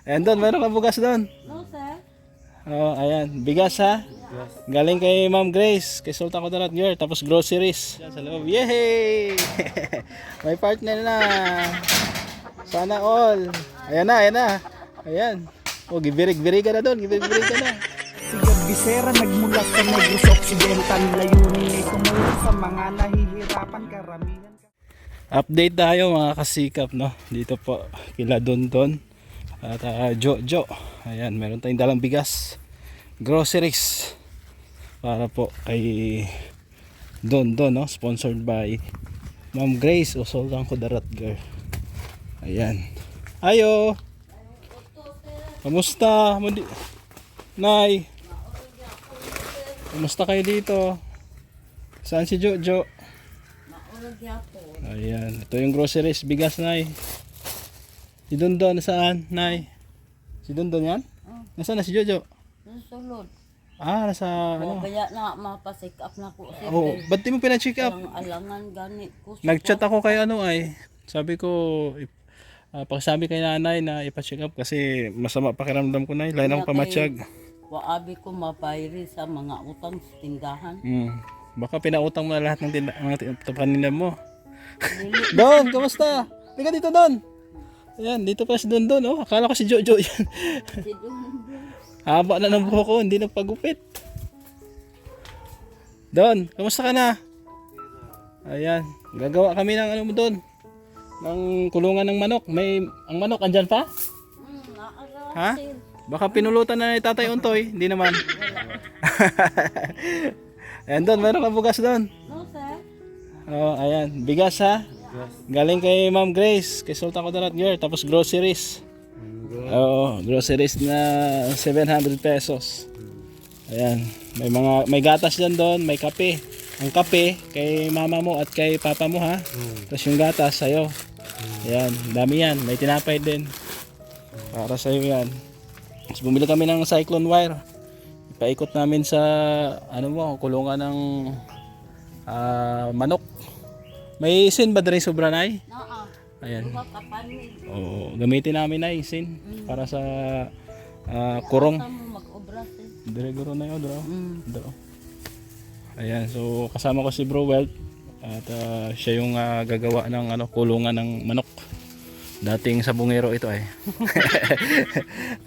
Ayan doon, meron ka bugas doon. No, sir. Oh, ayan, bigas ha. Galing kay Ma'am Grace, kay Sultan Kudarat Girl, tapos groceries. Yan sa loob. Yay! May partner na. Sana all. Ayan na, ayan na. Ayan. Oh, gibirig-birig ka na doon, gibirig-birig ka na. Si Gabisera nagmula sa Negros Occidental, layunin ay tumulong sa mga nahihirapan karamihan. Update tayo mga kasikap, no? Dito po kila Dondon at Jojo. Ayan, meron tayong dalang bigas, groceries para po kay Dondon, no? Sponsored by Ma'am Grace o Sultan Kudarat Girl. Ayan. Ayo. Kamusta? Nay. Kamusta kayo dito? Saan si Jojo? Maulog yapon. Ayan, ito yung groceries, bigas, Nay. Si Dondon, nasaan, Nay? Si Dondon yan? Nasaan na si Jojo? Nasulod. Ah, nasa Oh, ano? kaya na mapasick up na ko. Sir. Oh, ba't di mo pina-check up? Ang alangan ganit ko. Nag-chat ako kay ano ay. Sabi ko, pagsabi kay nanay na ipa-check up kasi masama pakiramdam ko, Nay. Lain akong pamatsyag. Waabi ko mapayri sa mga utang sa tindahan. Baka pinautang mo na lahat ng mga paninda mo. Don, kamusta? Tika dito, Don. Ayan, dito pa si Dondon, oh. Akala ko si Jojo yan. Si Dondon. Haba na ng buhok ko, hindi nagpagupit. Don, kamusta ka na? Ayan, gagawa kami ng ano mo doon. Ng kulungan ng manok. Ang manok andyan pa? Naara. Ha? Baka pinulutan na ni Tatay Untoy, hindi naman. Ayan Don, meron ka bugas doon. No, sir. Oh, ayan, bigas ha. Galing kay Ma'am Grace, kay Sultan Kudarat Girl, tapos groceries. Oo, groceries na 700 pesos. Ayan, may gatas diyan doon, may kape. Ang kape kay mama mo at kay papa mo ha. Tapos yung gatas sa'yo. Ayan, dami yan, may tinapay din. Para sa'yo yan. Tapos bumili kami ng cyclone wire. Ipaikot namin sa ano mo, kulungan ng manok. May isin ba dre sobra, Nay? Naa. Ayan. Duha ka panin. Oo, gamitin namin na isin para sa kurong. Asa mo mag-obra, sir. Dire guro na yun, bro. Ayan, so kasama ko si Bro Welt at siya yung gagawa ng kulungan ng manok. Dating sabungero ito ay.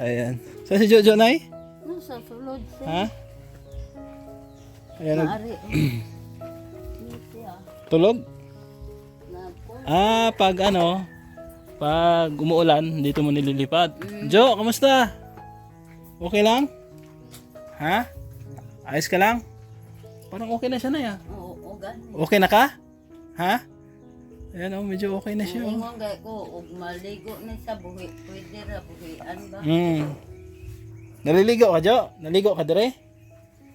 Ayan. Saan si Jojo, Nay? No, sa sulod, sir. Ha? Ayan, Naari. Niti, tulog? Na po. Pag umuulan, dito mo nililipat. Jo, kamusta? Okay lang? Ha? Ayos ka lang? Parang okay na siya, na ya. Oo, gani. Okay na ka? Ha? Ayan, medyo okay na siya. Ingon gay ko, ug maligo na sa buhi. Pwede ra buhian ba? Naliligo ka, Jo? Naligo ka dire?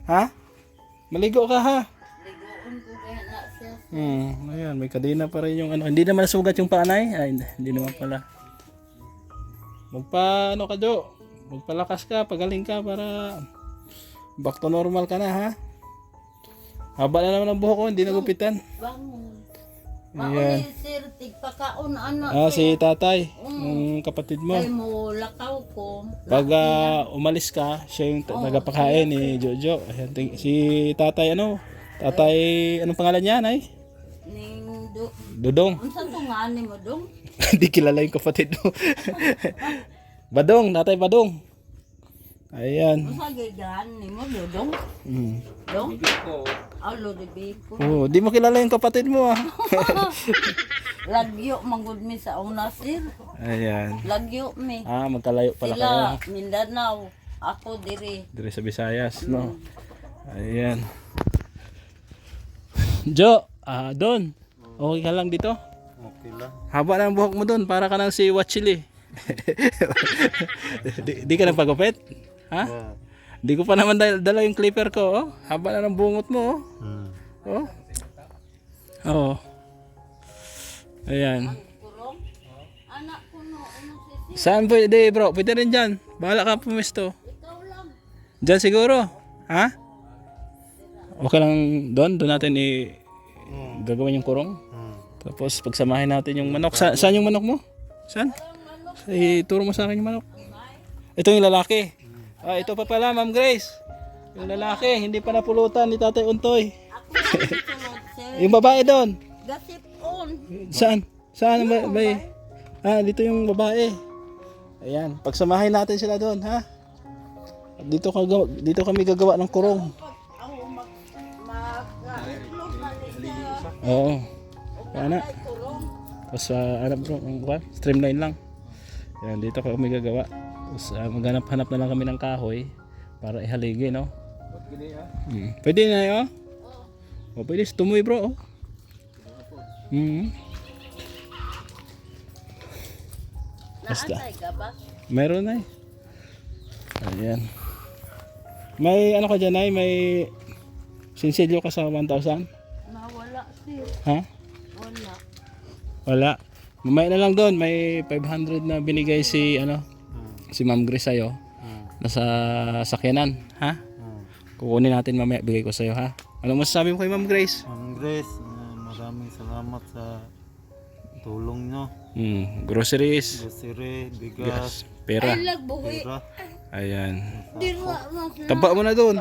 Ha? Maligo ka, ha? Ligoon ko kaya na siya. Ayan, may kadena pa rin yung ano. Hindi naman nasugat yung panay. Ay, hindi naman pala. Ka, Jo? Magpalakas ka, pagaling ka para back to normal ka na, ha? Haba na naman ang buhok ko, hindi nagupitan. Bangon. Ayan. Mauli, sir, tigpakaon ano. Si tatay, yung kapatid mo. Ay mo lakaw ko. Pag umalis ka, siya yung nagapakain ni Jojo. Ayan, si tatay Tatay, anong pangalan niya, Nay? Ning Dudong. unsa to nga ni mo dong? Hindi kilala yung kapatid mo. Badong, tatay Badong. Ayan. Unsa gigan ni mo dong? Dong? Alo de biko. Oh, di mo kilala yung kapatid mo ah. Lagyo manggod mi sa una sir. Ayan. Lagyo mi. Magkalayo pala kayo. Sila Mindanao, ako diri. Dire sa Visayas, no? Ayan. Jo, Don. Okay ka lang dito? Okay lang. Haba na ang buhok mo doon, para ka nang si Wachili. di ka nagpagupit? Ha? Di ko pa naman dala yung clipper ko, oh. Haba na ng bungot mo, oh. Oh. Oo. Ayan. Kurong. Anak ko no, ano si Saan pwede, bro? Pwede rin dyan. Bahala ka pumesto. ikaw lang. Dyan siguro. Ha? Okay lang doon? Doon natin gagawin yung kurong. Tapos pagsamahin natin yung manok. Saan yung manok mo? Saan? Turo mo sa akin yung manok. Ito yung lalaki. Ah, ito pa pala, Ma'am Grace. Yung lalaki, hindi pa napulutan ni Tatay Untoy. Ako ang sulod, sir. Yung babae doon. Gasip on. Saan? Saan ba? Ah, dito yung babae. Ayan, pagsamahin natin sila doon, ha? Dito kami gagawa ng kurong. Pag ako mag-itlog na siya. Oo. Ano? Ay, tulong. Tapos ano bro, streamline lang. Ayan, dito kami gagawa. Tapos maghanap-hanap na lang kami ng kahoy para ihaligi, no? Pwede na yun, oh? Pwede tumoy bro, oh. Basta. Naantay ka ba? Meron na eh. Ayan. May ano ka dyan ay, may sinsilyo ka sa 1,000? Nawala, sir. Ha? Wala. Wala. Mamaya na lang doon, may 500 na binigay si ano, si Ma'am Grace sa'yo. Nasa sakyanan, ha? Kukunin natin mamaya, bigay ko sa'yo, ha? Anong masasabi mo kay Ma'am Grace? Ma'am Grace, maraming salamat sa tulong nyo. Groceries, Grocery, bigas, gas, pera. Ay, lagbuhi. pera. Ayan. Dira mas na. Taba mo na doon.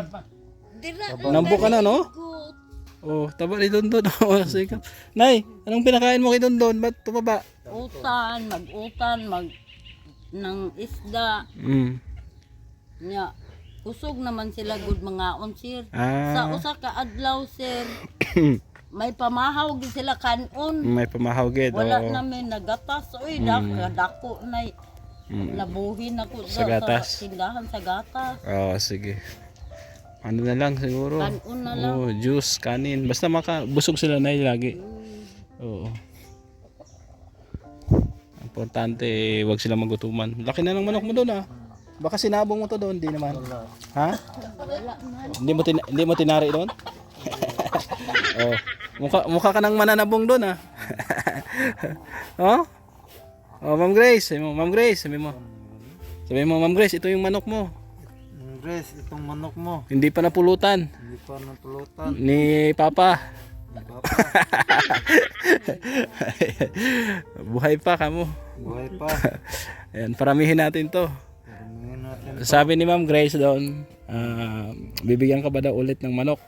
Dira Nambo ka na, no? good. Oh, taba ni Dondon. Oh, sige. Nay, anong pinakain mo kay Dondon? Ba't tumaba? Utan, ng isda. Nya, usog naman sila good mga on, sir. Sa Ah, usa ka adlaw, sir. May pamahaw gid sila kanon. may pamahaw gid. Wala Oh. namin nagatas. Uy, dako na labuhin ako Sa gatas? sa tindahan sa gatas. Oh, sige. Ano na lang siguro. Kanon na lang. Oh, juice, kanin. Basta busog sila na lagi. Oo. Importante, wag sila magutuman. Laki na ng manok mo doon, ah. Baka sinabong mo to doon, di naman. Ha? Wala na. Hindi mo tinari doon? Oh, mukha ka ng mananabong doon, ah. Oh? Oh, Ma'am Grace, sabi mo, Ma'am Grace, sabi mo. Sabi mo, Ma'am Grace, ito yung manok mo. Ma'am Grace, itong manok mo, Hindi pa napulutan hindi pa natulutan. ni Papa. Papa, Buhay pa kamo. buhay pa. Ayan, paramihin natin to. Paramingin natin. Sabi ni Ma'am Grace doon, bibigyan ka ba daw ulit ng manok?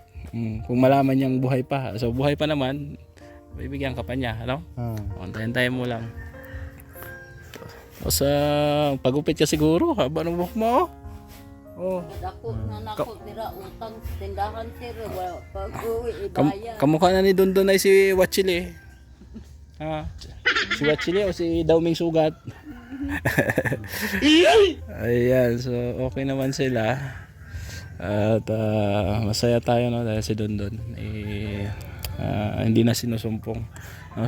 Kung malaman niyang buhay pa. So buhay pa naman, bibigyan ka pa niya. Ano? Antayin mo lang. O sa pagupit ka siguro, haba ng buhok mo. Oh. Dako na nako dira utang sa tindahan, sir. Wala pag-uwi ibayan. Kamukha na ni Dondon ay si Wachili. Si Wachili o si Dauming Sugat. Ayan, so okay naman sila. At masaya tayo, no, dahil si Dondon hindi na sinusumpong.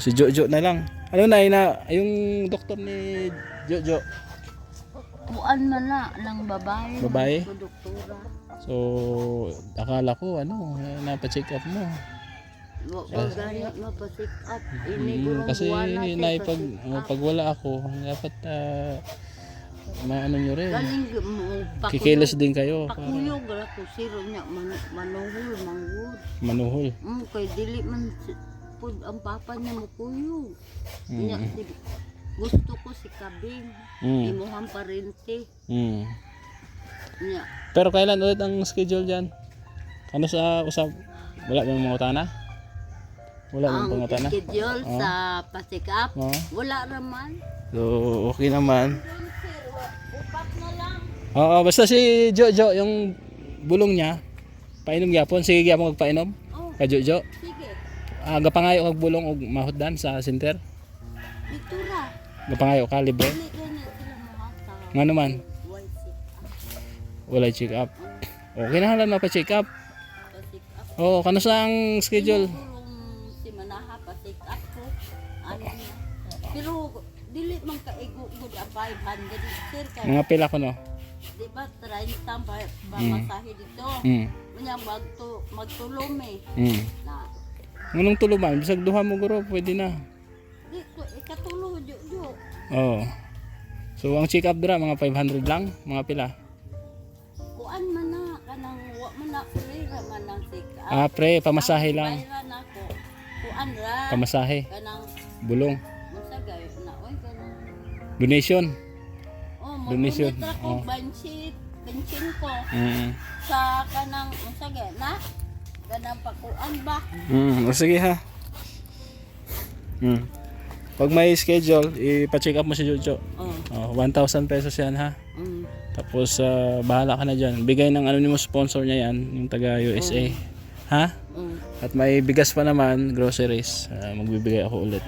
Si Jojo na lang. Ano na, yung doktor ni Jojo. Kuan man na ng babae. Babae? Ng doktora. So akala ko napa-check up mo. Wa gani mapasik up. Ini gurong Kasi wala pag wala ako, dapat maano nyo rin. galing mo Kikilos din kayo. pakuyog ra ko siro nya manuhol manggod. Manuhol. Kay dili man pud ang papa niya mo kuyog. Nya gusto ko si Kabing. Imuhang parente. Nya Pero kailan ulit ang schedule dyan? Ano sa usap? Wala bang mga utana? Wala bang ang mga utana? schedule sa pasikap Oo. wala raman. So okay naman. Sir, upat na lang. Oo, basta si Jojo, yung bulong niya, painom gyapon. Sige gyapon magpainom. Oh, Ka Jojo. sige. Gapangayo kag bulong og mahutdan sa center. Dito ra. Gapangayo ka libre. Dili ganyan sila mahata. Nga naman, Why sick? wala check up. Okay na lang pa-check up. Pasikap. Oo, kano sa ang schedule? Kulong si Manaha pasikap ko. Ano niya. Pero dili man kaigo gud ang 500 sir kay Mga pila ko no. di ba 30 pa masahe dito. Unya magtulom na Ngunong tuluman, bisag duha mo guro, pwede na. di ko ikatulo jo. Oo. So ang check up dira mga 500 lang, mga pila. Kuan man na kanang wa man na pera man nang sikap. Pre, pamasahe lang. Bayran ako. Kuan ra. Pamasahe, Kanang bulong, unsa gay na oy kanang donation. oh Donation. Donate ako, Oh. bensin ko. Mm. Sa kanang, sa gana, ganang pakuan ba? O sige ha. Pag may schedule, ipa-check up mo si Jojo. Oh. 1,000 pesos yan ha. Tapos bahala ka na dyan. Bigay ng anonymous sponsor niya yan, yung taga USA. Ha? At may bigas pa naman, groceries. Magbibigay ako ulit.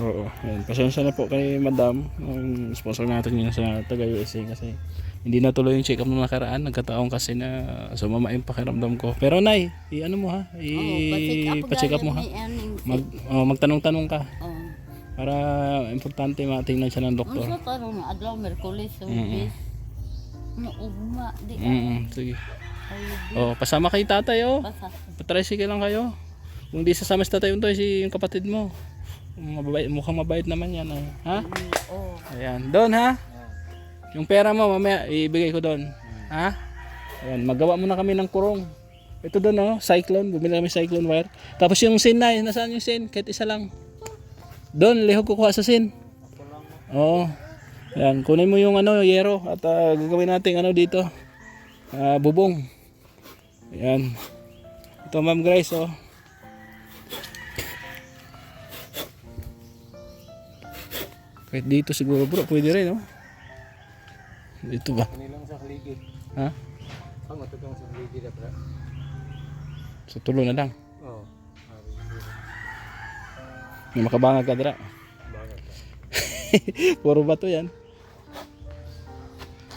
Oo. Yan. Pasensya na po kay Madam, yung sponsor natin yun sa taga USA kasi hindi natuloy yung check-up nung nakaraan. Nagkataon kasi na sumama yung pakiramdam ko. Pero Nay, i-ano mo ha? Pa-check up mo ha? Magtanong-tanong ka. Para importante matingnan siya ng doktor. Ano sa tarong na adlaw, Merkulis, Sabis. Ugma, di ka. Sige. Pasama kay tatay Basta. Patricycle lang kayo. Kung di sasama si tatay Untoy, yung kapatid mo. Mabait, mukhang mabait naman yan. Ha? Oo. Ayan. Doon ha? Yung pera mo mamaya ibigay ko doon. Ha? Ayan. Magawa muna kami ng kurong. Ito doon cyclone. Bumili kami cyclone wire. Tapos yung sin na, nasaan yung sin? Kahit isa lang. Doon, lihog kukuha sa sin. Oo. Ayan, kunin mo yung yero at gagawin natin dito. Bubong. Ayan. Ito Ma'am Grace Kahit dito siguro bro, pwede rin Dito ba? Kanilang sa kaligid. Ha? Ang matutong sa kaligid bro. Sa tulo na lang. Oo. May makabangag ka dira. Bakit? Puro bato yan.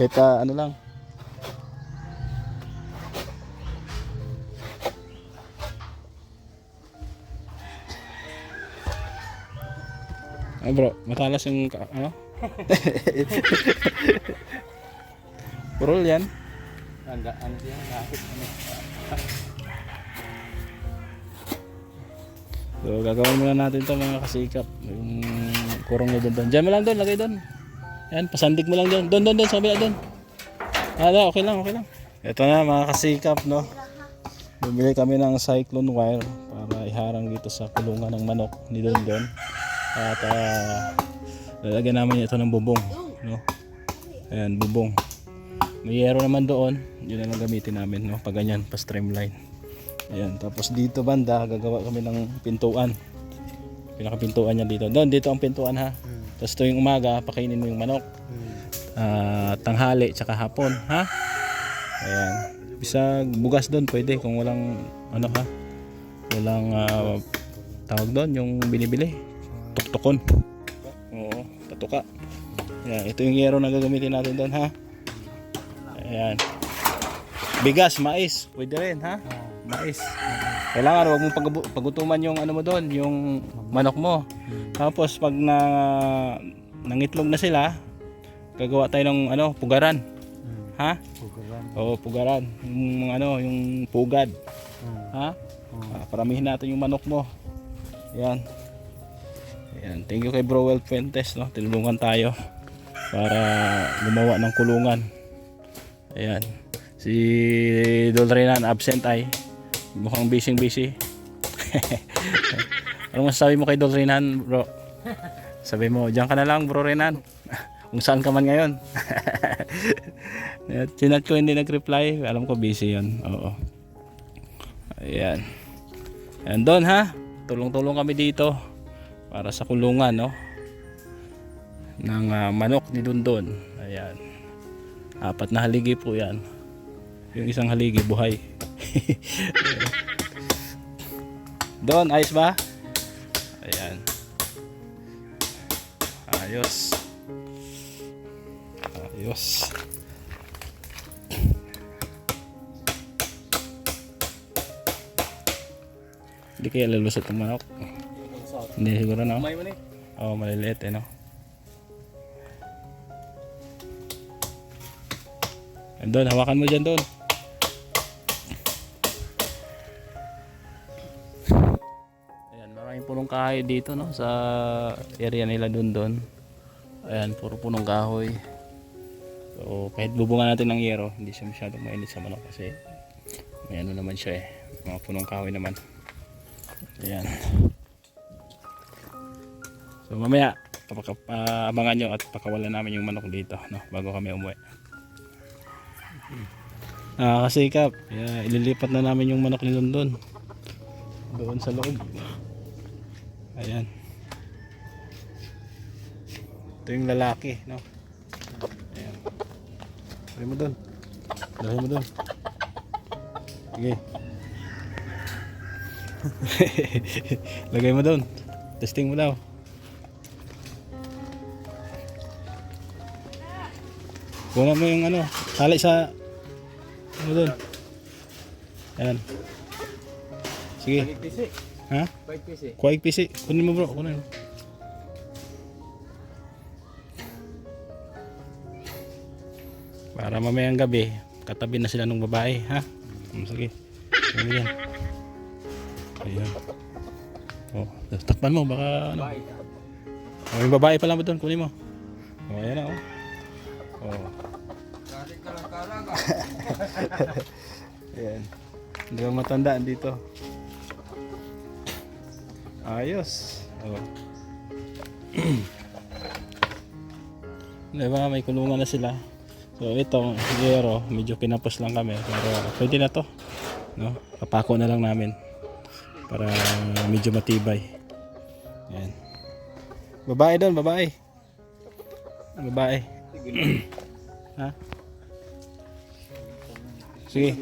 Kahit ano lang. Bro, matalas yung Purol yan. Ano yan? Lahit So gagawin muna natin ito mga kasikap. Yung kurong na doon. Diyan mo lang doon, lagay doon. Yan, pasandig mo lang doon. Doon, sa kabila doon. Okay lang. Ito na mga kasikap, bumili kami ng cyclone wire para iharang dito sa kulungan ng manok ni Don. At lalagyan namin ito ng bubong. Ayan, bubong. May yero naman doon. Yun na lang gamitin namin, pag ganyan, pa streamline. Ayan, tapos dito banda gagawa kami ng pintuan. Pinakapintuan niya dito. Dito ang pintuan ha. Tapos tuwing umaga pakainin mo yung manok. Tanghali tsaka hapon ha. Ayan. Bisag bugas doon pwede kung walang walang tawag doon yung binibili. Tuktukon. Oo, patuka. Ayan, ito yung yero na gagamitin natin doon ha. Ayan. Bigas, mais, pwede rin ha. Mais. Kailangan wag mong pagutuman yung mo doon, yung manok mo. Tapos pag nangitlog na sila, gagawa tayo ng pugaran. Ha? Pugaran. Oo, pugaran. Yung pugad. Ha? Paramihin natin yung manok mo. Ayan. Ayan. Thank you kay Browell Fuentes, tinulungan tayo para gumawa ng kulungan. Ayan. Si Dolrenan absent ay mukhang busy. Anong masasabi mo kay Dolrenan, bro? Sabi mo, diyan ka na lang, bro Renan. Kung saan ka man ngayon. Chinat ko hindi nag-reply. Alam ko busy yun. Oo. Ayan. Ayan doon ha. Tulong-tulong kami dito para sa kulungan ng manok ni Dundon. Ayan. 4 na haligi po yan. Yung isang haligi buhay. Doon, ayos ba? Ayan. Ayos. Hindi kaya lalusot ang manok. Hindi siguro May man maliliit Doon, hawakan mo dyan doon. Ayan, maraming punong kahoy dito sa area nila doon. Ayan, puro punong kahoy. So kahit bubungan natin ng yero, hindi siya masyadong mainit sa manok kasi may naman siya mga punong kahoy naman. Ayan. So mamaya abangan nyo at pakawalan namin yung manok dito, no, bago kami umuwi. Nakakasikap. Ililipat na namin yung manok ni London doon sa loob. Ayan. Ito yung lalaki, no. Ayan. Lagay mo doon. Lagay mo doon. Sige. Lagay mo doon. Testing mo daw. Kuha mo yung ano, tali sa ano doon. Ayan. Sige. Ha? Kuwaig pisi. Kunin mo bro, kunin mo. Para mamayang gabi, katabi na sila ng babae, ha? Sige. Kunin mo yan. Ayan. Oh, takpan mo, baka ano. Oh, yung babae pala mo doon, kunin mo. Oh, ayan na, oh. Oh. Ayan. Hindi ka matandaan dito. Ayos. Oh. Diba, may kulungan na sila. So ito, zero, medyo pinapos lang kami. Pero pwede na to. No? Papako na lang namin. Para medyo matibay. Ayan. Babae doon, babae. Babae. Ha? Sige.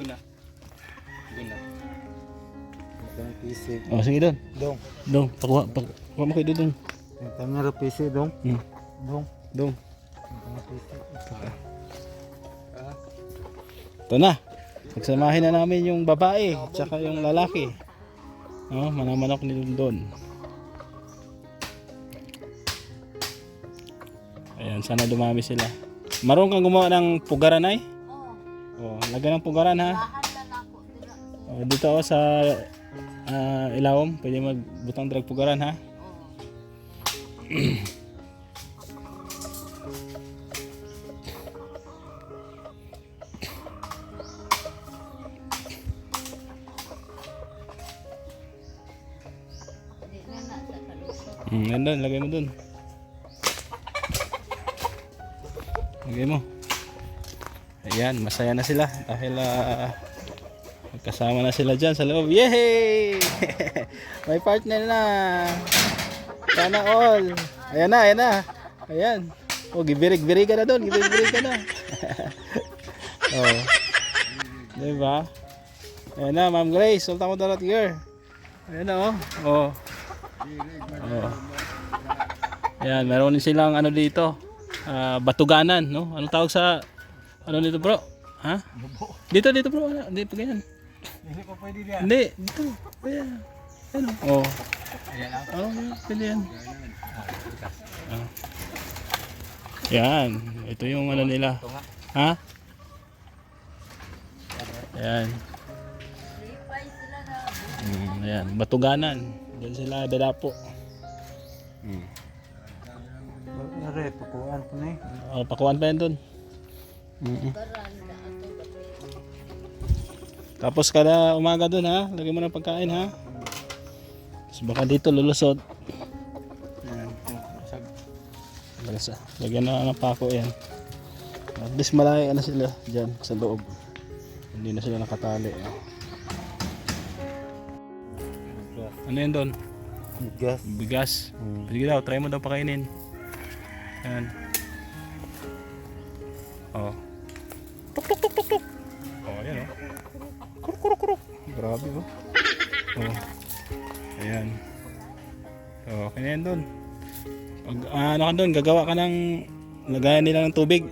Oh, sige doon. Dong. Dong, pakuha mo kayo doon. Tanya PC dong. Dong. Dong. Ito na. Pagsamahin na namin yung babae tsaka yung lalaki. Oh, manamanok ni London. Ayan, sana dumami sila. Marunong kang gumawa ng pugaran ay? Oh, lagyan ng pugaran ha. Oh, dito ako sa ilawom, pwede magbutang drag pugaran ha. Yan doon, lagay mo doon. Lagay mo. Ayan, masaya na sila dahil magkasama na sila dyan sa loob. Yay! May partner na. Sana all. Ayan na, ayan na. Ayan. Oh, gibirig-birig ka na doon. Gibirig-birig ka na. Oh. Diba? Ayan na, Ma'am Grace. Sultan ko dalat girl. Ayan na, oh. Oh. Oh. Ayan, meron din silang ano dito. Batuganan, no? Anong tawag sa ano dito, bro? Ha? Dito bro. Hindi pa ganyan. Hindi pa pwede diyan. Hindi, dito. Ayan. Ano? Oh. Oh, pwede yan. Ah. Yan. Ito yung ano nila. Ha? Ayan. Ayan. Batuganan. Diyan sila dadapo. Nare, pakuan ko na eh. Oh, pakuan pa yan doon. Tapos kada umaga doon ha, lagay mo ng pagkain ha. So baka dito lulusot. Ayan. Lagyan na ng pako yan. At least malaki na sila dyan sa loob. Hindi na sila nakatali. Ano yan doon? Gas. Bigas. Sige daw, try mo daw pakainin. Ayan. Oh. Tuk tuk tuk tuk tuk. Oh, ayan oh. Kuruk kuruk kuruk. Grabe oh. Oh. Ayan. Oh, kanya yan doon. Pag ano ka doon, gagawa ka ng lagayan nila ng tubig.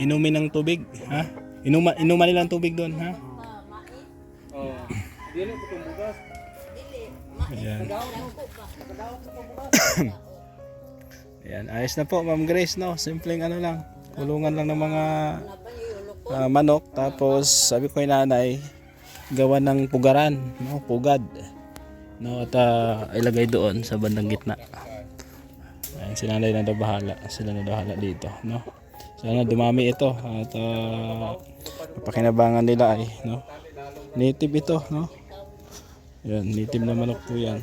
Inumin ng tubig, ha? Inuman nila ng tubig doon, ha? Oh. Dili ko tong bugas. Ayan. Ayan, ayos na po Ma'am Grace, no? Simpleng ano lang, kulungan lang ng mga manok. Tapos sabi ko kay nanay, gawa ng pugaran, no? Pugad, no? At ilagay doon sa bandang gitna. Ayan, si nanay na daw bahala, sila na daw bahala dito, no? Sana dumami ito at pakinabangan nila ay, no? Native ito, no? Yan, native na manok po yan.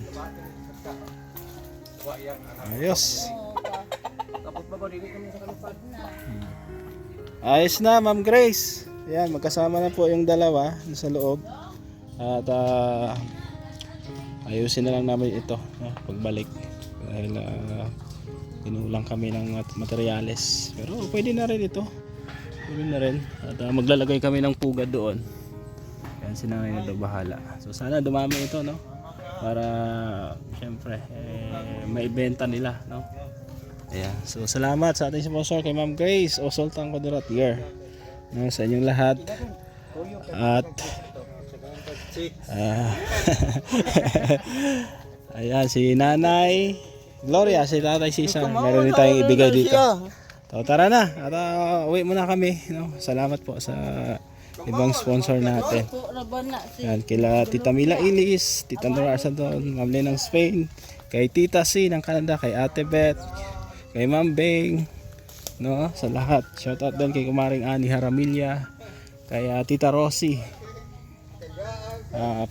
Ayos. Ayos na, Ma'am Grace. Ayan, magkasama na po yung dalawa sa loob. At ayusin na lang namin ito pagbalik. Dahil tinulang kami ng materyales. Pero pwede na rin ito. Pwede na rin. At maglalagay kami ng pugad doon. Yan si nanay na daw bahala. So sana dumami ito, no? Para syempre maibenta nila, no? Ayan. So salamat sa ating sponsor kay Ma'am Grace o Sultan Kudarat Year, no, sa inyong lahat. At ayan si Nanay Gloria, si Tatay Sisa, meron din tayong ibigay dito. So tara na at uwi muna kami, no? Salamat po sa ibang sponsor natin. Yan, kila Tita Mila Ilis, Tita Nora Santon, Ma'am Len ng Spain, kay Tita C ng Canada, kay Ate Beth, kay Ma'am Beng, no, sa lahat. Shoutout doon kay Kumaring Ani Haramilya, kay Tita Rosie,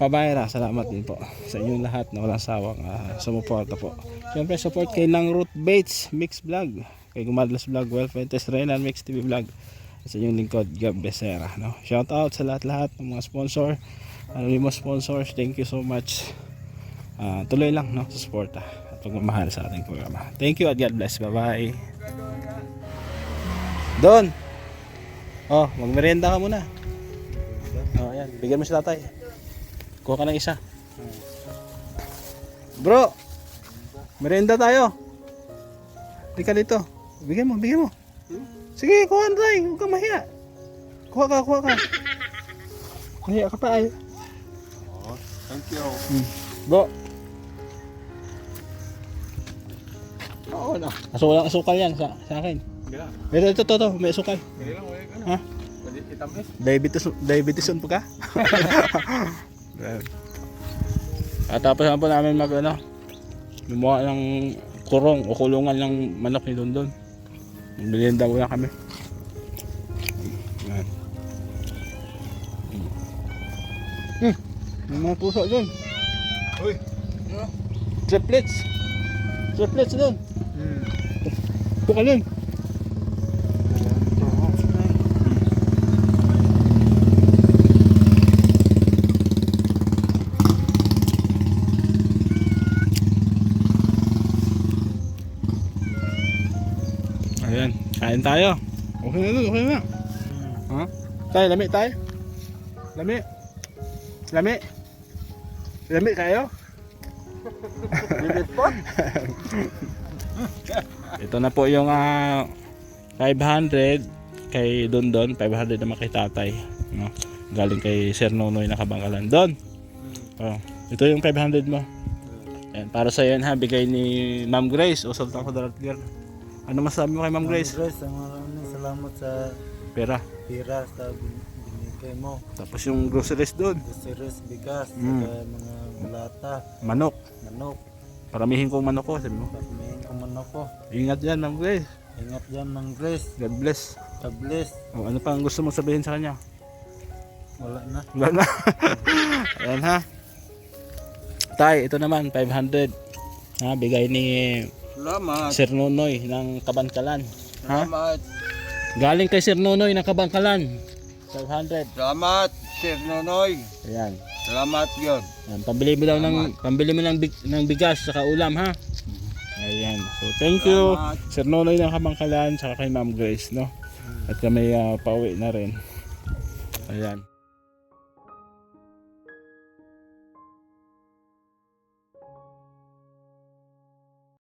Pabayra, salamat din po sa inyong lahat na walang sawang sumuporta po. Siyempre support kay Nang Ruth Bates Mix Vlog, kay Gumadlas Vlog, Welfentes Renan Mix TV Vlog, sa inyong lingkod Gab Becerra, no? Shoutout sa lahat-lahat ng mga sponsor, anonymous sponsors, thank you so much. Tuloy lang, no, sa suporta at pagmamahal sa ating programa. Thank you at God bless. Bye-bye. Don. Oh, magmerienda ka muna. Oh, ayan, bigyan mo si tatay. Kuha ka ng isa. Bro, merienda tayo. Tika dito. Bigyan mo, bigyan mo. Sige, kuha na tayo. Huwag kang mahiya. Kuha ka. Mahiya ka pa ay. Thank you. Bro. Oo na. Walang asukal yan sa akin. Ito. May asukal. Ha? Diabetes pa ka? At tapos na po namin gumawa ng kurong o kulungan ng manok ni Dondon. Merienda muna kami. Yan. May mga puso dun. Uy. Triplets dun. Ito ka dun. Ayan, kain tayo. Okay na. Ha? Tayo, lami tayo. Lami kayo? Limit po? Ito na po yung 500 kay Dondon, 500 naman kay tatay, no? Galing kay Sir Nonoy na Kabangkalan. Don. Oh, ito yung 500 mo. Ayan, para sa yan ha, bigay ni Ma'am Grace o Sultan Kudarat Girl. Ano masabi mo kay Ma'am Grace? Grace, maraming salamat sa Pera. sa binigay mo. Tapos yung groceries doon. Groceries, bigas, saka mga lata, Manok. Paramihin kong manok ko, sabi mo. pagmain ko man ako. Ingat dyan, Ma'am Grace. Ingat dyan ng Grace. God bless. God bless. O, ano pa ang gusto mong sabihin sa kanya? Wala na. Wala na. Ayan ha. Tay, ito naman, 500. Ha, bigay ni Salamat. Sir Nonoy ng Kabangkalan. Ha? Salamat. Galing kay Sir Nonoy ng Kabangkalan. 500. Salamat, Sir Nonoy. Ayan. Salamat yun. Ayan, pambili mo daw ng bigas sa ulam ha. Ayan. So thank you Sir Nonoy ng Kabangkalan saka kay Ma'am Grace, no. At kami pauwi na rin. Ayan.